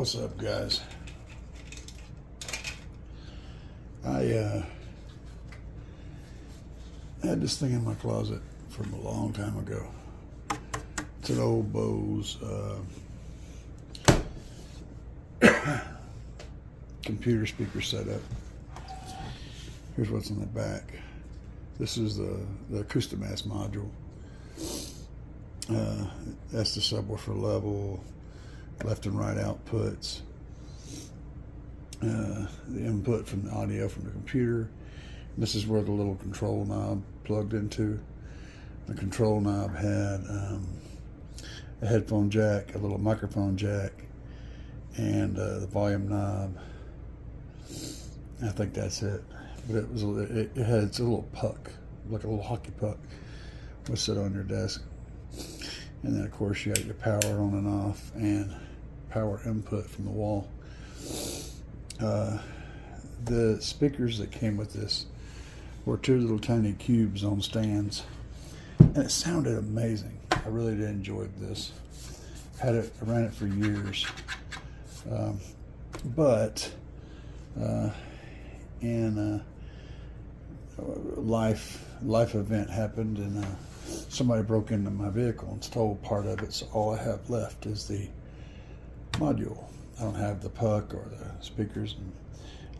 What's up, guys? I had this thing in my closet from a long time ago. It's an old BOSE computer speaker setup. Here's what's in the back. This is the Acoustimass module. That's the subwoofer level, left and right outputs, the input from the audio from the computer. This is where the little control knob plugged into. The control knob had a headphone jack, a little microphone jack, and the volume knob. I think that's it. But it had its little puck, like a little hockey puck, would sit on your desk. And then of course you got your power on and off and power input from the wall. The speakers that came with this were two little tiny cubes on stands, and it sounded amazing. I really did enjoy this. I ran it for years, but in a life event happened, and somebody broke into my vehicle and stole part of it. So all I have left is the module. I don't have the puck or the speakers, and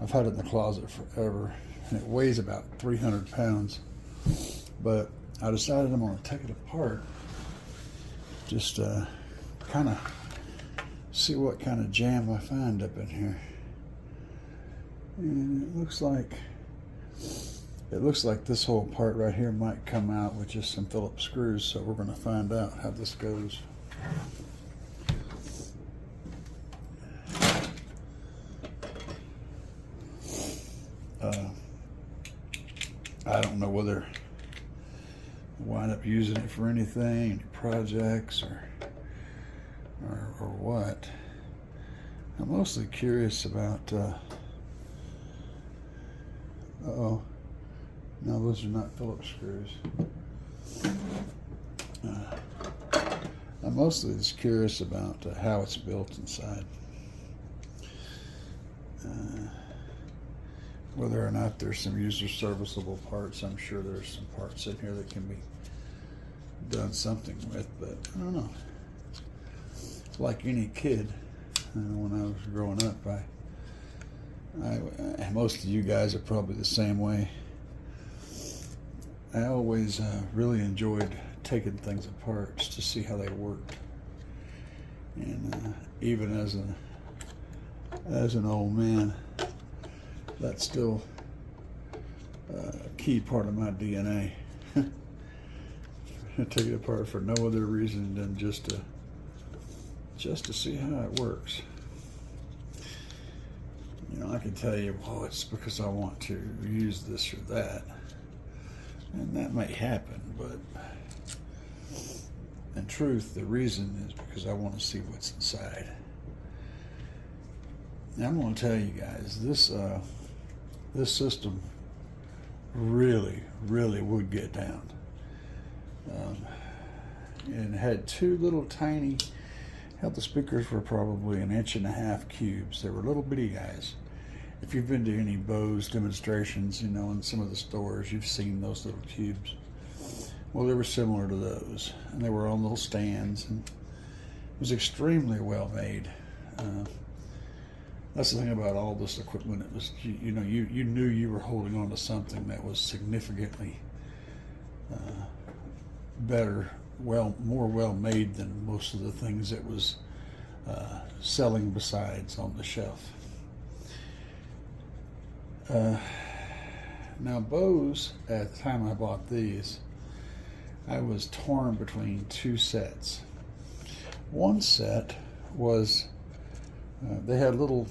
I've had it in the closet forever, and it weighs about 300 pounds. But I decided I'm going to take it apart, just kind of see what kind of jam I find up in here. And it looks like this whole part right here might come out with just some Phillips screws, so we're going to find out how this goes. I don't know whether I wind up using it for anything, any projects or what. I'm mostly curious about uh-oh. No, those are not Phillips screws. I'm mostly just curious about how it's built inside. Whether or not there's some user serviceable parts. I'm sure there's some parts in here that can be done something with, but I don't know. Like any kid, when I was growing up, most of you guys are probably the same way. I always really enjoyed taking things apart just to see how they worked. And even as an old man, that's still a key part of my DNA. I take it apart for no other reason than just to see how it works. You know, I can tell you, well, it's because I want to use this or that. And that may happen, but in truth, the reason is because I want to see what's inside. Now, I'm going to tell you guys, this system really would get down. And had two little tiny, the speakers were probably 1.5 inch cubes. They were little bitty guys. If you've been to any BOSE demonstrations, you know, in some of the stores, you've seen those little cubes. Well, they were similar to those, and they were on little stands, and it was extremely well made. That's the thing about all this equipment. It was, you knew you were holding on to something that was significantly better, more well made than most of the things it was selling besides on the shelf. Now, BOSE, at the time I bought these, I was torn between two sets. One set was, they had little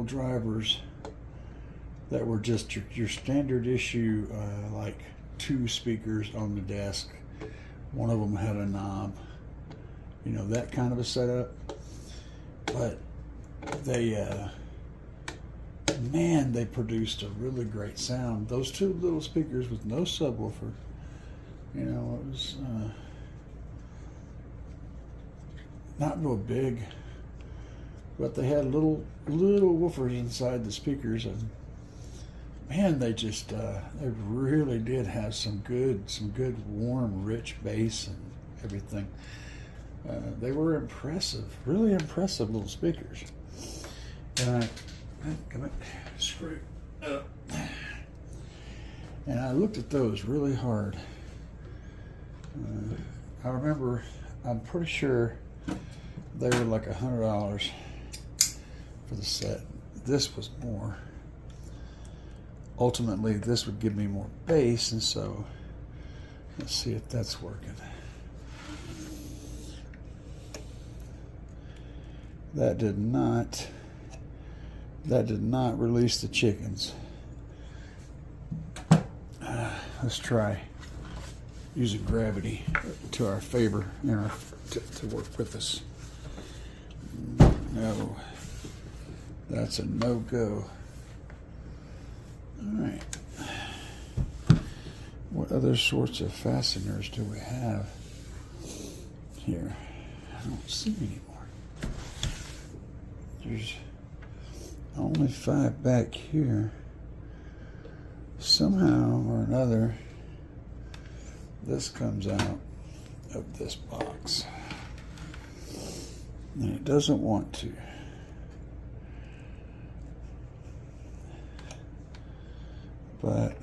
drivers that were just your standard issue, like two speakers on the desk. One of them had a knob, you know, that kind of a setup. But man, they produced a really great sound. Those two little speakers with no subwoofer, you know, it was not real big, but they had little woofers inside the speakers, and man, they just they really did have some good warm, rich bass and everything. They were impressive, really impressive little speakers. And I screw up. And I looked at those really hard. I remember, I'm pretty sure they were like $100 for the set. This was more. Ultimately, this would give me more bass, and so let's see if that's working. That did not release the chickens. Let's try using gravity to our favor to work with us. No, that's a no-go. All right. What other sorts of fasteners do we have here? I don't see any more. There's only 5 back here. Somehow or another, this comes out of this box. And it doesn't want to. But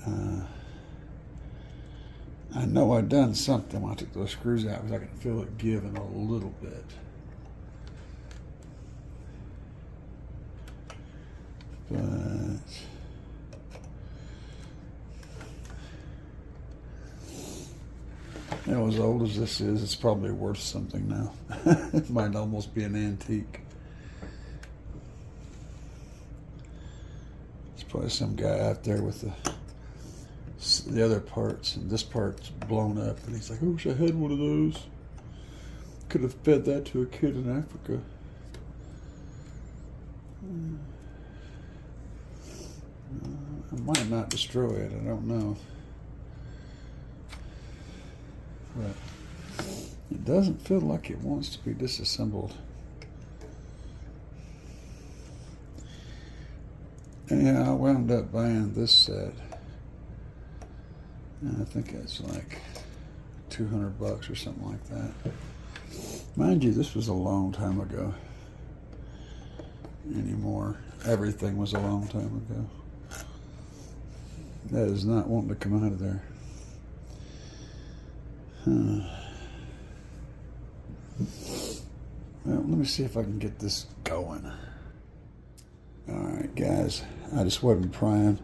I know I've done something when I took those screws out, because I can feel it giving a little bit. But you know, as old as this is, it's probably worth something now. It might almost be an antique. There's probably some guy out there with the other parts, and this part's blown up, and he's like, I wish I had one of those. Could have fed that to a kid in Africa. I might not destroy it, I don't know. But it doesn't feel like it wants to be disassembled. Anyhow, I wound up buying this set. And I think it's like $200 or something like that. Mind you, this was a long time ago. Anymore, everything was a long time ago. That is not wanting to come out of there. Well, let me see if I can get this going. Alright guys, I just wasn't prying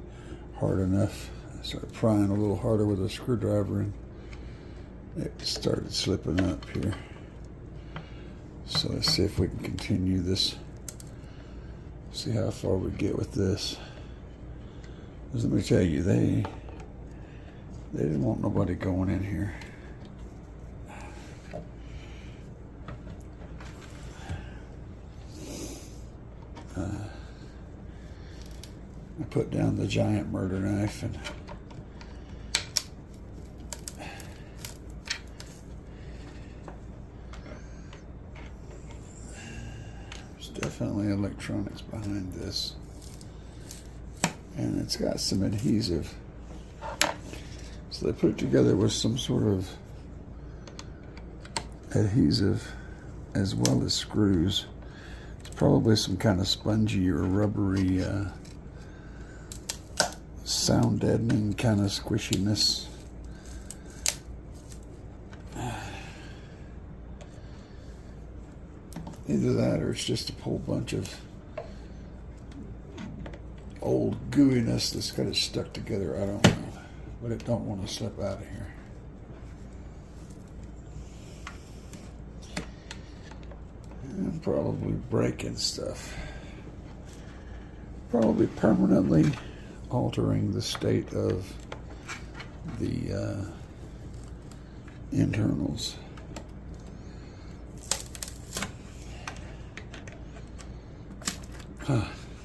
hard enough. I started prying a little harder with a screwdriver, and it started slipping up here. So let's see if we can continue this. See how far we get with this. Because let me tell you, they didn't want nobody going in here. I put down the giant murder knife, and there's definitely electronics behind this, and it's got some adhesive. So they put it together with some sort of adhesive as well as screws. It's probably some kind of spongy or rubbery sound deadening kind of squishiness. Either that or it's just a whole bunch of old gooiness that's got it stuck together. I don't know, but it don't want to slip out of here. And probably breaking stuff. Probably permanently altering the state of the internals.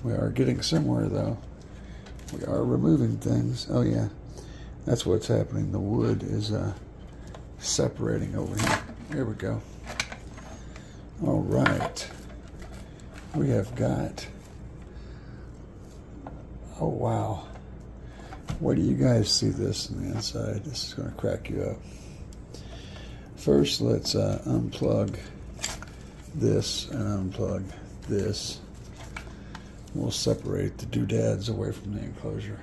We are getting somewhere though. We are removing things. Oh yeah, that's what's happening. The wood is separating over here. There we go. All right. we have got, oh wow, wait till you guys see this on the inside. This is going to crack you up. First, let's unplug this and unplug this. We'll separate the doodads away from the enclosure.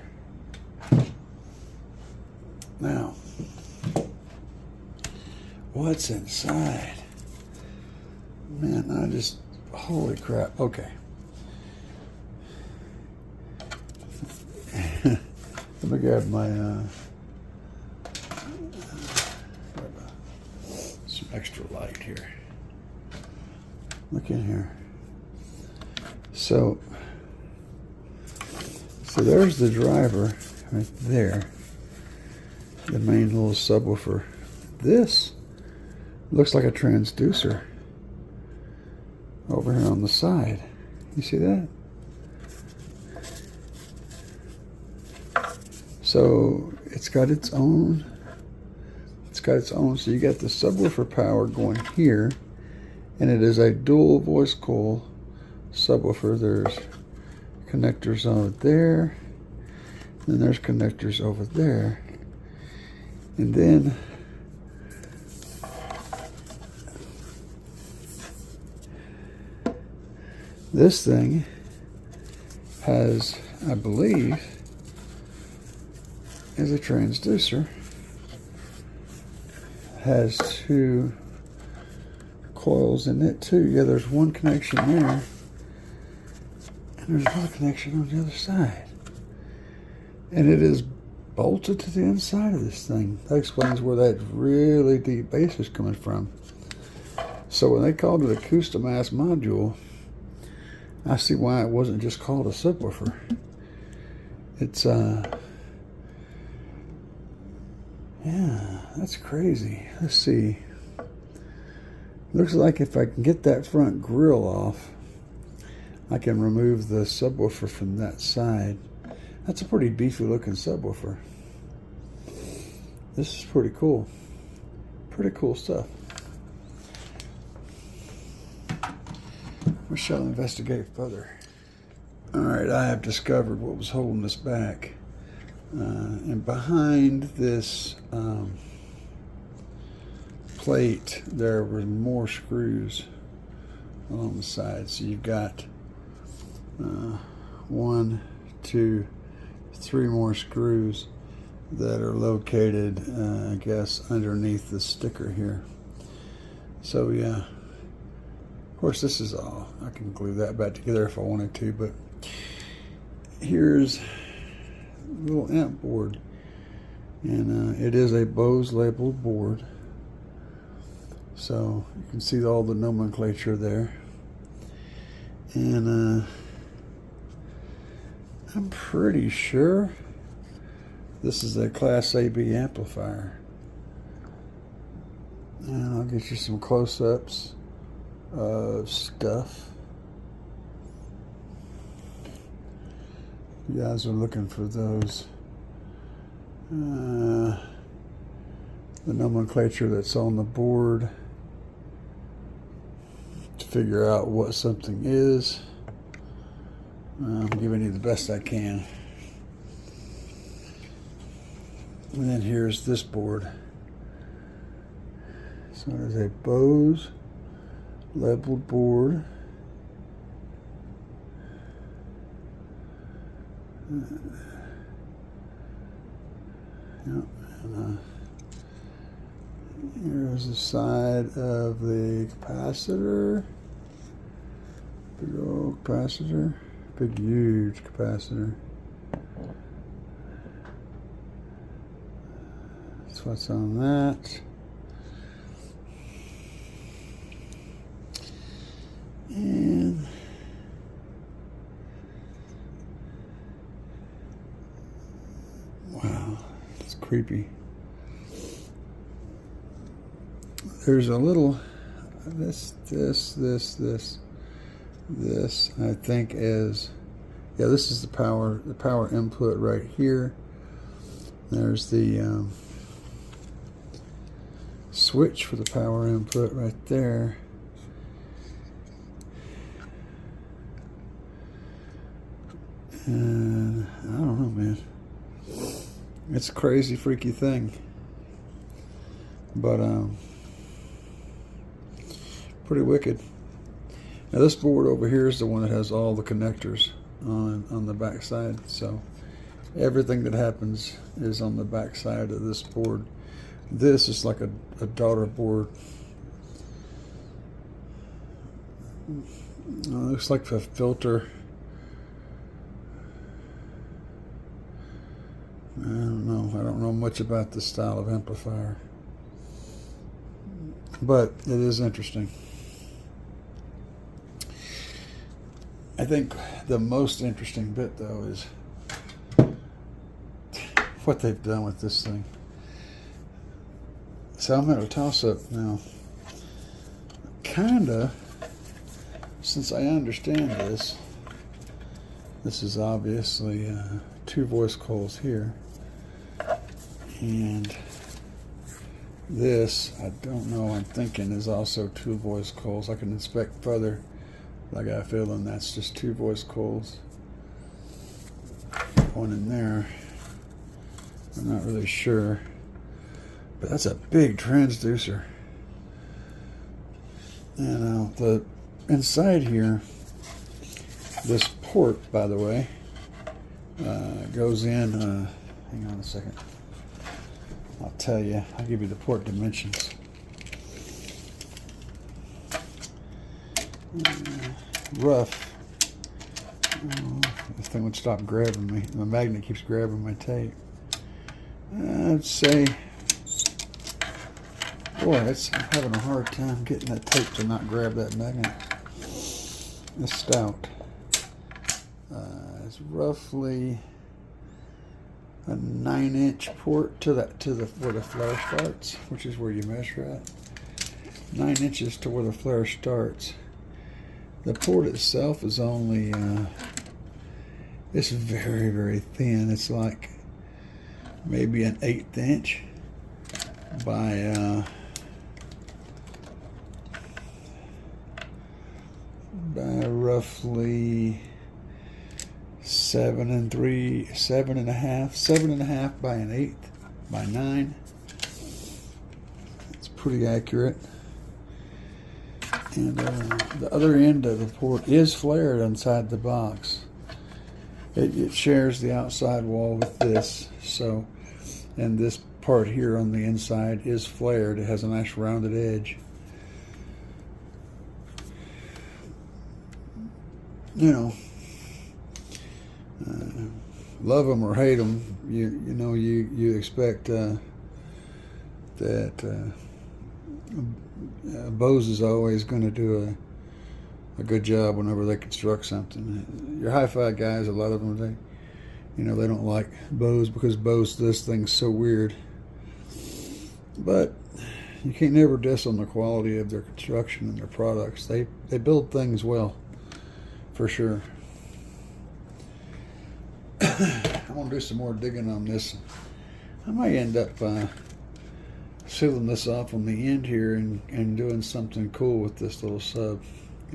Now, what's inside? Man, I just, holy crap. Okay. Let me grab my some extra light here. Look in here. So there's the driver right there. The main little subwoofer. This looks like a transducer over here on the side. You see that? So it's got its own. So you got the subwoofer power going here, and it is a dual voice coil subwoofer. There's connectors over there, and there's connectors over there, and then this thing has, I believe, is a transducer. Has two coils in it too. Yeah, there's one connection there, and there's another connection on the other side. And it is bolted to the inside of this thing. That explains where that really deep bass is coming from. So when they called it Acoustimass module, I see why it wasn't just called a subwoofer. It's yeah, that's crazy. Let's see. Looks like if I can get that front grill off, I can remove the subwoofer from that side. That's a pretty beefy looking subwoofer. This is pretty cool. Pretty cool stuff. We shall investigate further. Alright, I have discovered what was holding us back. And behind this plate, there were more screws along the side. So you've got 1, 2, 3 more screws that are located, I guess, underneath the sticker here. So yeah, of course this is all, I can glue that back together if I wanted to, but here's a little amp board, and it is a BOSE labeled board, so you can see all the nomenclature there. And I'm pretty sure this is a Class AB amplifier, and I'll get you some close-ups of stuff. You guys are looking for those. The nomenclature that's on the board to figure out what something is. I'm giving you the best I can. And then here's this board. So it is a BOSE labeled board. Yep, and here's the side of the capacitor. Big old capacitor. Big, huge capacitor. That's what's on that. And wow, it's creepy. There's a little, this I think is, yeah, this is the power input right here. There's the switch for the power input right there. And I don't know, man. It's a crazy, freaky thing. But pretty wicked. Now this board over here is the one that has all the connectors on the back side. So everything that happens is on the back side of this board. This is like a daughter board. Looks like a filter. I don't know. I don't know much about this style of amplifier, but it is interesting. I think the most interesting bit, though, is what they've done with this thing. So I'm at a toss-up now. Kinda, since I understand this is obviously 2 voice coils here. And this, I don't know, I'm thinking is also 2 voice coils. I can inspect further, but I got a feeling that's just 2 voice coils. One in there. I'm not really sure. But that's a big transducer. And the inside here, this port, by the way, goes in, hang on a second. I'll tell you, I'll give you the port dimensions. Rough. Oh, this thing would stop grabbing me. My magnet keeps grabbing my tape. I'd say, boy, I'm having a hard time getting that tape to not grab that magnet. It's stout. It's roughly a 9-inch port to where the flare starts, which is where you measure at. 9 inches to where the flare starts. The port itself is only it's very, very thin. It's like maybe an 1/8 inch by roughly 7 1/2 by 1/8 by 9. It's pretty accurate. And the other end of the port is flared inside the box. It shares the outside wall with this. So, and this part here on the inside is flared. It has a nice rounded edge. You know, love them or hate them, you expect that BOSE is always going to do a good job whenever they construct something. Your hi-fi guys, a lot of them, they don't like BOSE because BOSE does things so weird. But you can't never diss on the quality of their construction and their products. They build things well, for sure. I'm going to do some more digging on this. I might end up sealing this off on the end here and doing something cool with this little sub.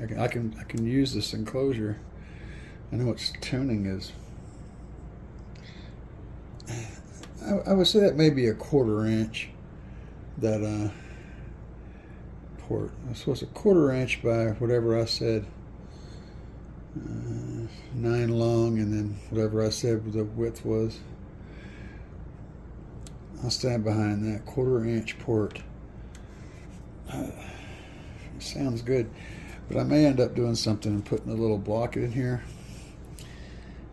I can use this enclosure. I know its tuning is. I would say that maybe a 1/4 inch. That port. So it's a 1/4 inch by whatever I said. 9 long, and then whatever I said the width was. I'll stand behind that 1/4 inch port. Sounds good, but I may end up doing something and putting a little block in here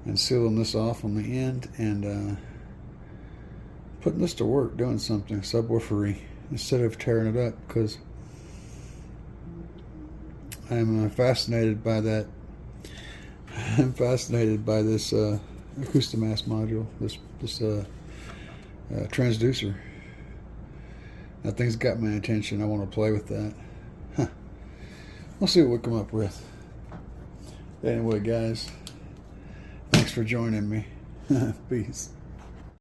and sealing this off on the end and putting this to work doing something subwoofery instead of tearing it up, because I'm fascinated by that. I'm fascinated by this Acoustimass module, this transducer. That thing's got my attention. I want to play with that. We'll see what we come up with. Anyway, guys, thanks for joining me. Peace.